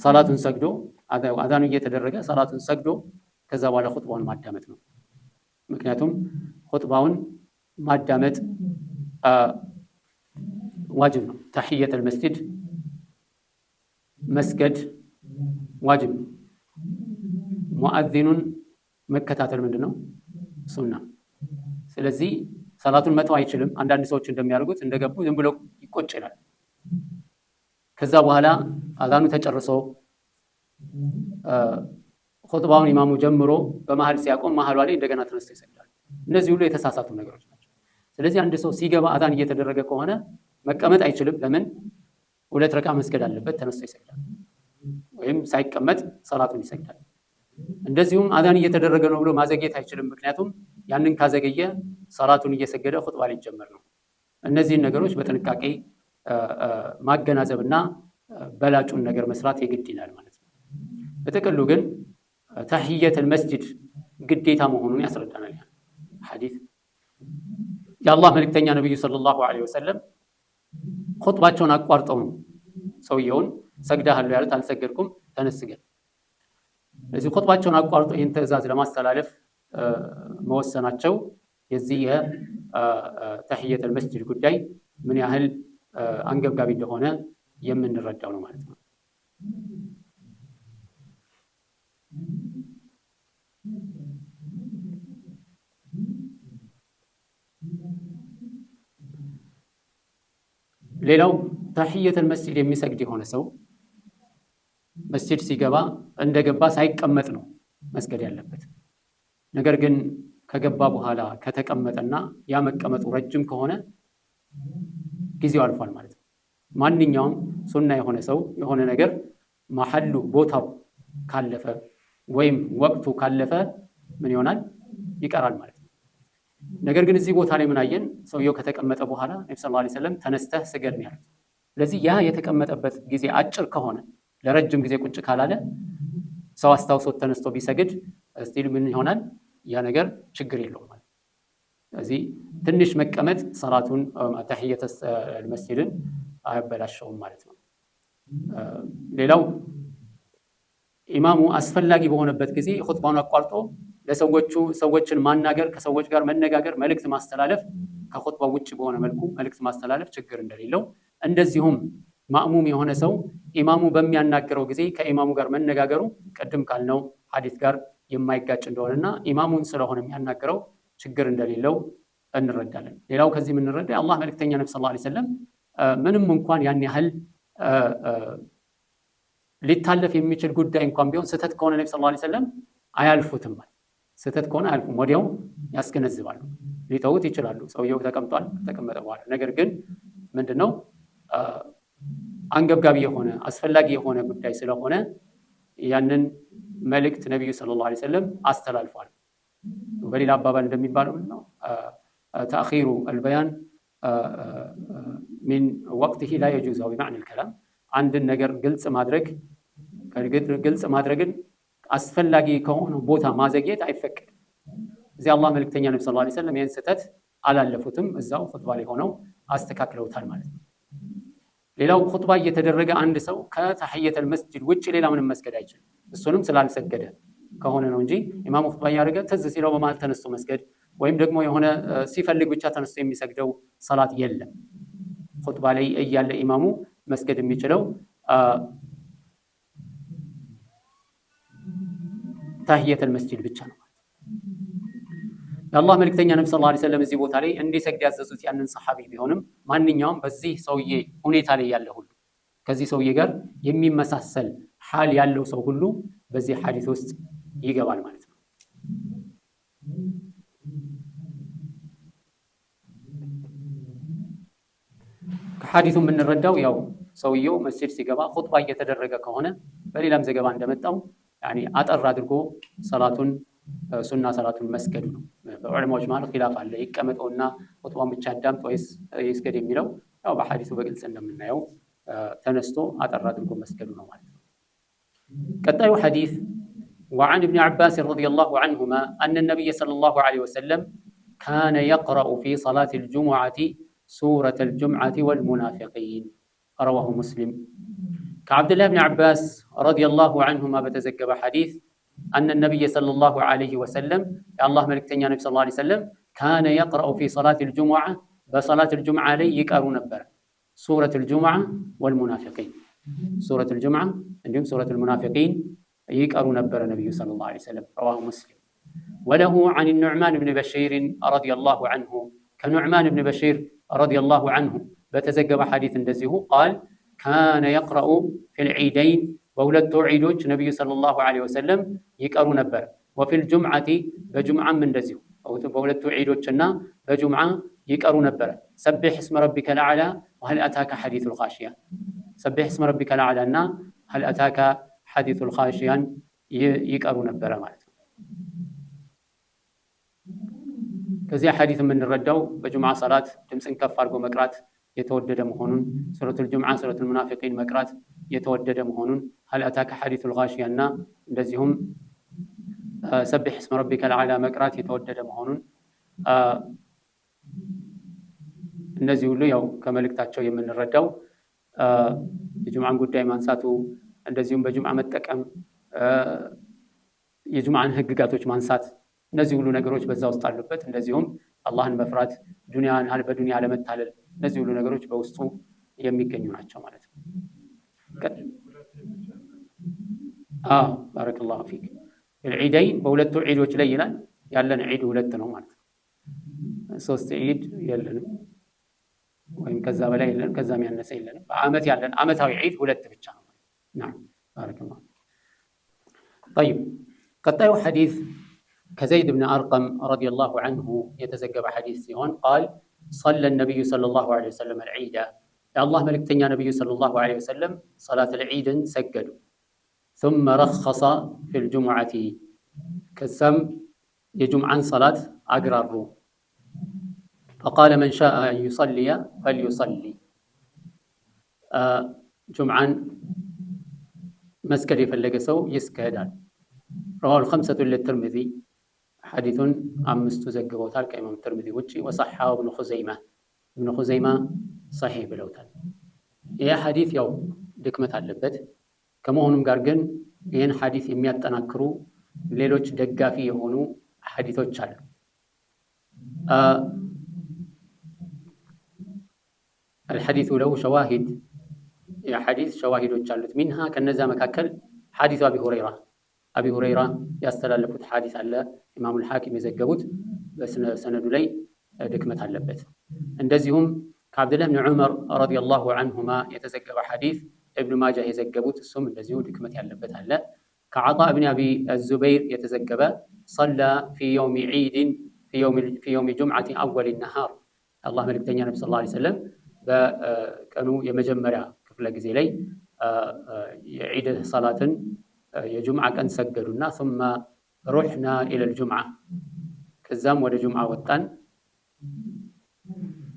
ሰላቱን ሰግዶ አዛኑ እየተደረገ ሰላቱን ሰግዶ ከዛ በኋላ ኹጥባውን ማዳመጥ ነው ምክንያቱም ኹጥባውን ማዳመጥ ዋጅብ ነው ተህየቱል መስጂድ መስገድ ዋጅብ ነው ሙአዚኑን መከታተል ምንድነው ሱና ስለዚህ ሰላቱን መተው አይችልም አንዳንድ ሰዎች እንደሚያደርጉት እንደገቡ ዝም ብሎ ይቆጭላል ከዛ በኋላ አዛኑ ተጨርሶ ኹጥባውን ኢማሙ ጀምሮ በመሃል ሲያቆም መሃሉ ላይ እንደገና ተነስቶ ይሰግዳል እነዚህ ሁሉ የተሳሳቱ ነገሮች ናቸው ስለዚህ አንድ ሰው ሲገባ አዛን እየተደረገ ከሆነ መቀመጥ አይችልም ለምን ሁለት ረካዓ መስገድ አለበት ተነስቶ ይሰግዳል ወይም ሳይቀመጥ ሰላቱን ይሰግዳል እንደዚሁም አዛን እየተደረገ ነው ብሎ ማዘግየት አይችልም ምክንያቱም ያንን ካዘገየ ሰላቱን እየሰገደ ኹጥባ ሊጀመር ነው እነዚህን ነገሮች በጥንቃቄ ማገናዘብና በላጩን ነገር መስራት የግድ ይላል ማለት ነው በተቀሉ ግን ተህየቱል መስጂድ ግዴታ መሆኑን ያስረዳናል ሐዲስ የአላህ መልእክተኛ ነብዩ ሰለላሁ ዐለይሂ ወሰለም ኹጥባቸውን አቋርጠው ነው ሰውየውን ሰግደሃል ያሉት አልሰገድኩም ተነስገድ ለዚህ ኹጥባቸውን አቋርጠው ይህን ትዕዛዝ ለማስተላለፍ መወሰናቸው የዚህ ተህየቱል መስጂድ ጉዳይ ምን ያህል አንገብጋቢ እንደሆነ የምንረዳው ነው ማለት ነው ሌላው ተህየቱል መስጂድ የሚሰግድ የሆነ ሰው መስጂድ ሲገባ እንደገባ ሳይቀመጥ ነው መስገድ ያለበት ነገር ግን ከገባ በኋላ ከተቀመጠና ያ መቀመጡ ረጅም ከሆነ ጊዜው አልፏል ማለት ነው። ማንኛውም ሱና የሆነ ሰው የሆነ ነገር መሐሉ ቦታው ካለፈ ወይም ወቅቱ ካለፈ ምን ይሆናል? ይቀራል ማለት ነው። ነገር ግን እዚህ ቦታ ላይ ምን አየን? ሰውየው ከተቀመጠ በኋላ ነብዩ ሰለላሁ ዐለይሂ ወሰለም ተነስተህ ስገድ ነው ያሉት። ስለዚህ ያ የተቀመጠበት ጊዜ አጭር ከሆነ ለረጅም ጊዜ ቁጭ ካላለ ሰው አስታውሶት ተነስቶ ቢሰግድ ስቲል ምን ይሆናል? ያ ነገር ችግር የለውም ማለት ነው። ስለዚህ ትንሽ መቀመጥ ሰላቱን ተህየተ መስጂድን አያበላሸውም ማለት ነው። ሌላው ኢማሙ አስፈላጊ በሆነበት ጊዜ ኹጥባውን አቋርጦ ሰዎችን ማናገር፣ ከሰዎች ጋር መነጋገር፣ መልእክት ማስተላለፍ ከኹጥባው ውጭ በሆነ መልኩ መልእክት ማስተላለፍ ችግር እንደሌለው፣ እንደዚሁም ማእሙም የሆነ ሰው ኢማሙ በሚያናገረው ጊዜ ከኢማሙ ጋር መነጋገሩ ቅድም ካልነው ሐዲስ ጋር የማይጋጭ እንደሆነና ኢማሙን ስለሆነ የሚያናገረው ችግር እንደሌለው እንረዳለን። ሌላው ከዚህ የምንረዳ የአላህ መልእክተኛ ነብዩ ሰለላሁ ዐለይሂ ወሰለም ምንም እንኳን ያን ያህል ሊታለፍ የሚችል ጉዳይ እንኳን ቢሆን ስህተት ከሆነ ነብዩ ሰለላሁ ዐለይሂ ወሰለም አያልፉትም። ስህተት ከሆነ አያልፉም፣ ወዲያው ያስገነዝባሉ። ሊተውት ይችላሉ፣ ሰውየው ተቀምጧል፣ ከተቀመጠ በኋላ። ነገር ግን ምንድነው አንገብጋቢ የሆነ አስፈላጊ የሆነ ጉዳይ ስለሆነ ያንን መልእክት ነብዩ ሰለላሁ ዐለይሂ ወሰለም አስተላልፏል። በሌላ አባባል እንደሚባለው ነው ተአኺሩ አልበያን ሚን ወቅቲሂ ላ የጁዝ ቢመዕና አልከላም። አንድን ነገር ግልጽ ማድረግን አስፈላጊ ከሆነ ቦታ ማዘግየት አይፈቀድም። እዚህ አላህ መልእክተኛ ነብዩ ሰለላሁ ዐለይሂ ወሰለም ይህን ስህተት አላለፉትም፣ እዛው ኹጥባ ላይ ሆነው አስተካክለውታል ማለት ነው። ሌላው ኹጥባ እየተደረገ አንድ ሰው ከተህየተል መስጂድ ውጭ ሌላ ምንም መስገድ አይችልም። እሱንም ስላልሰገደ ከሆነ ነው እንጂ ኢማሙ ኹጥባ እያደረገ ትዝ ሲለው በመሃል ተነስቶ መስገድ ወይም ደግሞ የሆነ ሲፈልግ ብቻ ተነስቶ የሚሰግደው ሰላት የለም። ኹጥባ ላይ እያለ ኢማሙ መስገድ የሚችለው ተህየተል መስጂድ ብቻ ነው። የአላህ መልእክተኛ ነብዩ ሰለላሁ ዐለይሂ ወሰለም እዚህ ቦታ ላይ እንዲሰግድ ያዘዙት ያንን ሰሐቢ ቢሆንም ማንኛውም በዚህ ሰውዬ ሁኔታ ላይ ያለ ሁሉ ከዚህ ሰውዬ ጋር የሚመሳሰል ሐል ያለው ሰው ሁሉ በዚህ ሐዲስ ውስጥ ይገባል ማለት ነው። ከሐዲሱ የምንረዳው ያው ሰውየው መስጂድ ሲገባ ኹጥባ እየተደረገ ከሆነ በሌላም ዘገባ እንደመጣው ያኒ አጠር አድርጎ ሱና ሰላቱን መስገዱ ነው። በዑለማዎች ማለት ኺላፍ አለ። ይቀመጠውና ኹጥባውን ብቻ ያዳምጥ ወይስ ይስገድ የሚለው ያው በሐዲሱ በግልጽ እንደምናየው ተነስቶ አጠር አድርጎ መስገዱ ነው ማለት ነው። ቀጣዩ ሐዲስ وعن ابن عباس رضي الله عنهما أن النبي صلى الله عليه وسلم كان يقرأ في صلاة الجمعة سورة الجمعة والمنافقين رواه مسلم. كعبد الله بن عباس رضي الله عنهما بتزكب حديث أن النبي صلى الله عليه وسلم يا الله ملك تنيا النبي صلى الله عليه وسلم كان يقرأ في صلاة الجمعة بصلاة الجمعة لي يقرأ نبر سورة الجمعة والمنافقين. سورة الجمعة عندهم سورة المنافقين يقرأ نبر النبي صلى الله عليه وسلم رواه مسلم. وله عن النعمان بن بشير رضي الله عنه كنعمان بن بشير رضي الله عنه بتزكب حديث دزيه قال كان يقرأ في العيدين በሁለቱ ዒዶች ነብዩ ሰለላሁ ዐለይሂ ወሰለም ይቀሩ ነበር። ወፊል ጁምዓቲ በጁምዓም እንደዚሁ በሁለቱ ዒዶችና በጁምዓ ይቀሩ ነበር። ሰቢሕ እስመ ረቢከል አዕላ ወሀል አታከ ሐዲሱል ኻሺያ። ሰቢሕ እስመ ረቢከል አዕላ እና ሀል አታከ ሐዲሱል ኻሺያን ይቀሩ ነበረ ማለት ነው። ከዚህ ሐዲስ የምንረዳው በጁምዓ ሰላት ድምፅን ከፍ አድርጎ መቅራት የተወደደ መሆኑን፣ ሱረቱል ጁምዓ ሱረቱል ሙናፊቂን መቅራት የተወደደ መሆኑን፣ ሀል አታከ ሐዲሱል ኻሺያ እና እንደዚሁም ሰቢሕ እስመ ረቢከል አዕላ መቅራት የተወደደ መሆኑን እነዚህ ሁሉ ያው ከመልእክታቸው የምንረዳው የጁምዓን ጉዳይ ማንሳቱ፣ እንደዚሁም በጁምዓ መጠቀም፣ የጁምዓን ህግጋቶች ማንሳት፣ እነዚህ ሁሉ ነገሮች በዛ ውስጥ አሉበት። እንደዚሁም አላህን መፍራት፣ በዱንያ አለመታለል፣ እነዚህ ሁሉ ነገሮች በውስጡ የሚገኙ ናቸው ማለት ነው። ባረከላሁ ፊክ። العيدين በሁለቱ ዒዶች ላይ ይላል። ያለን ዒድ ሁለት ነው ማለት ነው። ሶስት ዒድ የለንም ወይም ከዛ በላይ የለንም፣ ከዛም ያነሰ የለንም። በአመት ያለን አመታዊ ዒድ ሁለት ብቻ ነው ማለት ነው። ባረከላሁ طيب ቀጣዩ ሐዲስ كزيد بن أرقم رضي الله عنه يتزجب حديث سيهون قال صلى النبي صلى الله عليه وسلم العيد يا الله ملك تنيا نبي صلى الله عليه وسلم صلاة العيد سجدوا ثم رخص في الجمعة كسم يجمعا صلاة أقرروا فقال من شاء أن يصلي فليصلي جمعا مسكري فلقسو يسكدان رواه الخمسة للترمذي حديث أمست زجبوتال كإمام الترمذي وجي وصححه ابن خزيمة صحيح بلوتال يا حديث يوم دكمة علبت كمهنم قارجن ين حديث يميات تناكرو ليلوش دقافي يهونو حديثو تشال الحديث له شواهد يا حديث شواهد تشالت منها كالنزا مكاكل حديث أبي هريرة يستلالفت حديث على إمام الحاكم يزجبوت بس سند لي دكمة علبت اندزهم كعبد الله بن عمر رضي الله عنهما يتزجب حديث ابن ماجه يزجبوت السم اندزهم دكمة علبت على كعطاء بن أبي الزبير يتزجب صلى في يوم عيد في يوم جمعة أول النهار الله ملك تنيا نبي صلى الله عليه وسلم كانوا يمجمرا كفل جزيلي يعيد صلاة የጁምዓ ቀን ሰገዱና ثم رحنا الى الجمعه ከዛም ወደ ጁምዓ ወጣን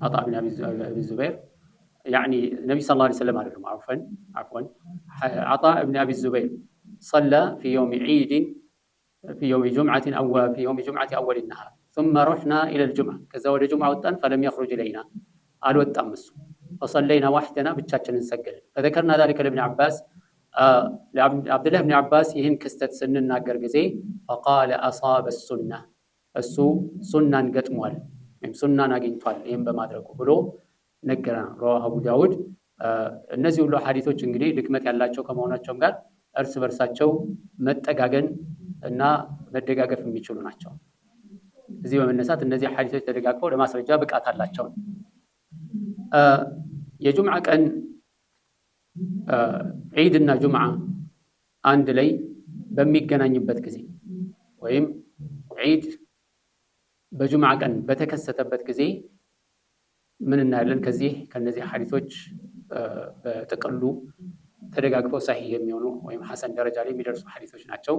عطاء بن ابي الزبير يعني النبي صلى الله عليه وسلم عليه عفوا عطاء بن ابي الزبير صلى في يوم عيد في يوم جمعه او في يوم جمعه اول النهار ثم رحنا الى الجمعه كذا ወደ ጁምዓ ወጣን فلم يخرج الينا አልወጣም እሱ فصلينا وحدنا ብቻችንን ሰገድን فذكرنا ذلك لابن عباس عبد الله بن عباس يهن كستت سنن ناقر جزي فقال أصاب السنة السو سنة قتموال سنة ناقينتوال يهم بمادركو بلو نقرنا رواه أبو داود النزي له حديثو چنگري لكمت يالله كمونا چونغار أرس برساتشو متقاقن نا مدقاقف ميچلو ناچو زي من النسات النزي حديثو تدقاقفو لما سرجا بقات الله چون يجمع كأن ዒድና ጁምዓ አንድ ላይ በሚገናኝበት ጊዜ ወይም ዒድ በጁምዓ ቀን በተከሰተበት ጊዜ ምን እናያለን? ከዚህ ከነዚህ ሐዲሶች በጥቅሉ ተደጋግፈው ሰሂህ የሚሆኑ ወይም ሐሰን ደረጃ ላይ የሚደርሱ ሐዲሶች ናቸው።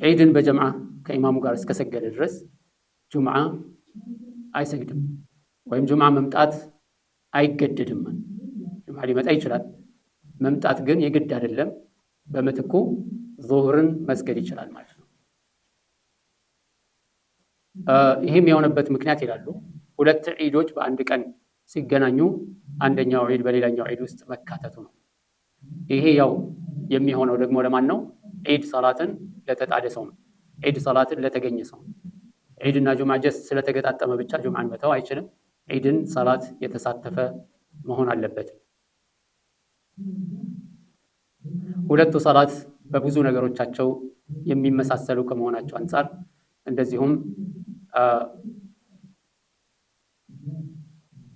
ዒድን በጀምዓ ከኢማሙ ጋር እስከሰገደ ድረስ ጁምዓ አይሰግድም ወይም ጁምዓ መምጣት አይገደድም። ጁምዓ ሊመጣ ይችላል፣ መምጣት ግን የግድ አይደለም። በመትኩ ዙህርን መስገድ ይችላል ማለት ነው። ይህም የሆነበት ምክንያት ይላሉ ሁለት ዒዶች በአንድ ቀን ሲገናኙ አንደኛው ዒድ በሌላኛው ዒድ ውስጥ መካተቱ ነው። ይሄ ያው የሚሆነው ደግሞ ለማን ነው? ዒድ ሰላትን ለተጣደ ሰው ነው። ዒድ ሰላትን ለተገኘ ሰው ነው። ዒድና ጁምዓ ጀስት ስለተገጣጠመ ብቻ ጁምዓን መተው አይችልም። ዒድን ሰላት የተሳተፈ መሆን አለበት። ሁለቱ ሰላት በብዙ ነገሮቻቸው የሚመሳሰሉ ከመሆናቸው አንፃር እንደዚሁም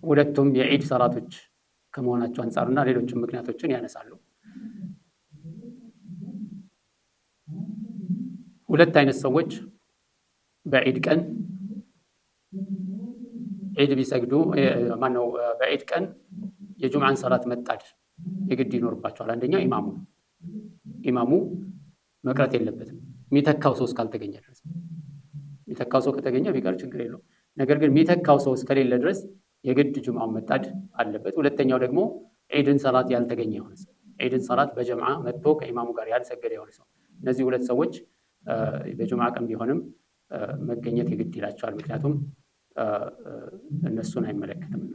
ሁለቱም የዒድ ሰላቶች ከመሆናቸው አንፃርና ሌሎችም ምክንያቶችን ያነሳሉ። ሁለት አይነት ሰዎች በዒድ ቀን ዒድ ቢሰግዱ ማነው በዒድ ቀን የጁምዓን ሰላት መጣድ የግድ ይኖርባቸዋል። አንደኛ ኢማሙ መቅረት የለበትም የሚተካው ሰው እስካልተገኘ ድረስ። የሚተካው ሰው ከተገኘ ቢቀር ችግር የለውም። ነገር ግን የሚተካው ሰው እስከሌለ ድረስ የግድ ጁምዓን መጣድ አለበት። ሁለተኛው ደግሞ ዒድን ሰላት ያልተገኘ የሆነ ሰው፣ ዒድን ሰላት በጀምዓ መጥቶ ከኢማሙ ጋር ያልሰገደ የሆነ ሰው፣ እነዚህ ሁለት ሰዎች በጁምዓ ቀን ቢሆንም መገኘት የግድ ይላቸዋል። ምክንያቱም እነሱን አይመለከትምና።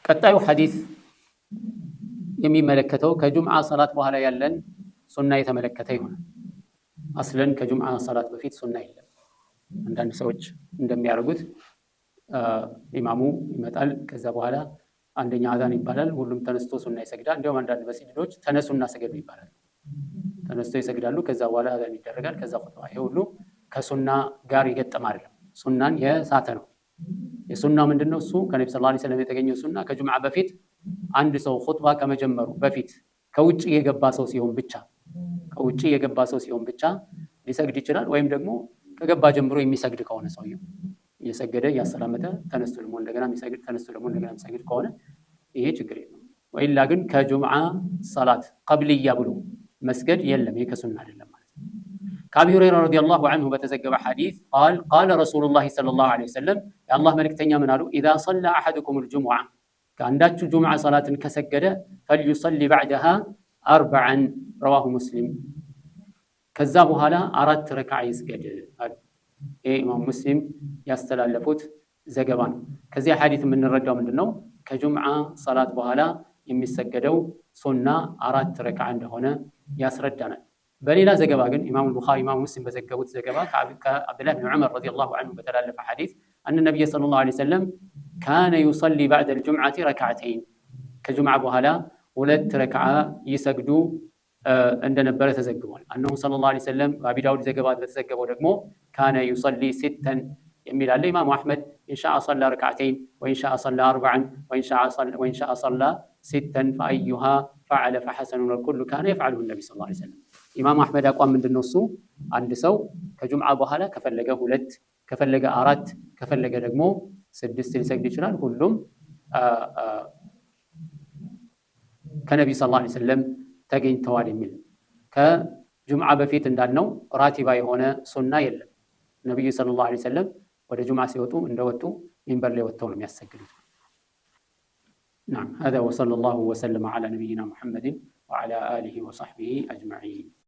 ቀጣዩ ሐዲስ የሚመለከተው ከጁምዓ ሰላት በኋላ ያለን ሱና የተመለከተ ይሆናል። አስለን ከጁምዓ ሰላት በፊት ሱና የለም። አንዳንድ ሰዎች እንደሚያደርጉት ኢማሙ ይመጣል፣ ከዛ በኋላ አንደኛ አዛን ይባላል፣ ሁሉም ተነስቶ ሱና ይሰግዳል። እንዲያውም አንዳንድ መስጊዶች ተነሱና ስገዱ ይባላል። ተነስቶ ይሰግዳሉ፣ ከዛ በኋላ አዛን ይደረጋል፣ ከዛ ኹጥባ። ይሄ ሁሉ ከሱና ጋር ይገጠም አይደለም፣ ሱናን የሳተ ነው። የሱና ምንድነው? እሱ ከነብዩ ሰለላሁ ዐለይሂ ወሰለም የተገኘው ሱና ከጁምዓ በፊት አንድ ሰው ኹጥባ ከመጀመሩ በፊት ከውጭ የገባ ሰው ሲሆን ብቻ ሊሰግድ ይችላል። ወይም ደግሞ ከገባ ጀምሮ የሚሰግድ ከሆነ ሰውየው እየሰገደ እያሰላመተ ተነስቶ ደግሞ እንደገና የሚሰግድ ከሆነ ይሄ ችግር የለውም። ወይላ ግን ከጁምዓ ሰላት ቀብልያ ብሎ መስገድ የለም፣ ይሄ ከሱና አይደለም ማለት ነው። ከአቢ ሁረይራ ረዲየላሁ ዐንሁ በተዘገበ ሐዲስ ቃለ ረሱሉላሂ ሰለላሁ ዐለይሂ ወሰለም የአላህ መልእክተኛ ምን አሉ? ኢዛ ሰላ አሐዱኩሙል ጁሙዓ ከአንዳችሁ ጁምዓ ሰላትን ከሰገደ ፈልዩሰሊ በዕደሃ አርበዐን ረዋሁ ሙስሊም ከዛ በኋላ 4 ረክዓ ይስገድ አሉ። ይሄ ኢማም ሙስሊም ያስተላለፉት ዘገባ ነው። ከዚህ ሐዲስ የምንረዳው ምንድነው? ከጁምዓ ሰላት በኋላ የሚሰገደው ሱና 4 ረክዓ እንደሆነ ያስረዳናል። በሌላ ዘገባ ግን ኢማም ቡኻሪ ኢማም ሙስሊም በዘገቡት ዘገባ ከአብዱላህ ብን ዑመር ረዲየላሁ ዐንሁ በተላለፈ ሐዲስ አን ነብይ ሰለላሁ ዐለይሂ ወሰለም ካነ ዩሰሊ በዕደ አልጁምዓቲ ረክዓተይን ከጁምዓ በኋላ 2 ረክዓ ይሰግዱ እንደነበረ ተዘግቧል። አነሁ ሰለላሁ ዐለይሂ ወሰለም በአቢ ዳውድ ዘገባ በተዘገበው ደግሞ ካነ ዩሰሊ 6 የሚል አለ። ኢማሙ አሕመድ ኢንሻአ ሰላ ረክዓተይን ወኢንሻአ ሰላ አርበዐን ወኢንሻአ ሰላ 6 ፈአዩሃ ፈዐለ ፈሐሰኑን ወልኩሉ ካነ የፍዐሉሁ ነቢ ሰለላሁ ዐለይሂ ወሰለም። ኢማሙ አሕመድ አቋም ምንድነው? እሱ አንድ ሰው ከጁምዓ በኋላ ከፈለገ 2 ከፈለገ 4 ከፈለገ ደግሞ 6 ሊሰግድ ይችላል። ሁሉም ከነቢ ሰለላሁ ዐለይሂ ወሰለም ተገኝተዋል የሚል። ከጁምዓ በፊት እንዳልነው ራቲባ የሆነ ሱና የለም። ነቢዩ ሰለላሁ ዐለይሂ ወሰለም ወደ ጁምዓ ሲወጡ እንደወጡ ሚንበር ላይ ወጥተው ነው የሚያሰግዱት። ናም هذا وصلى الله وسلم على نبينا محمد وعلى آله وصحبه أجمعين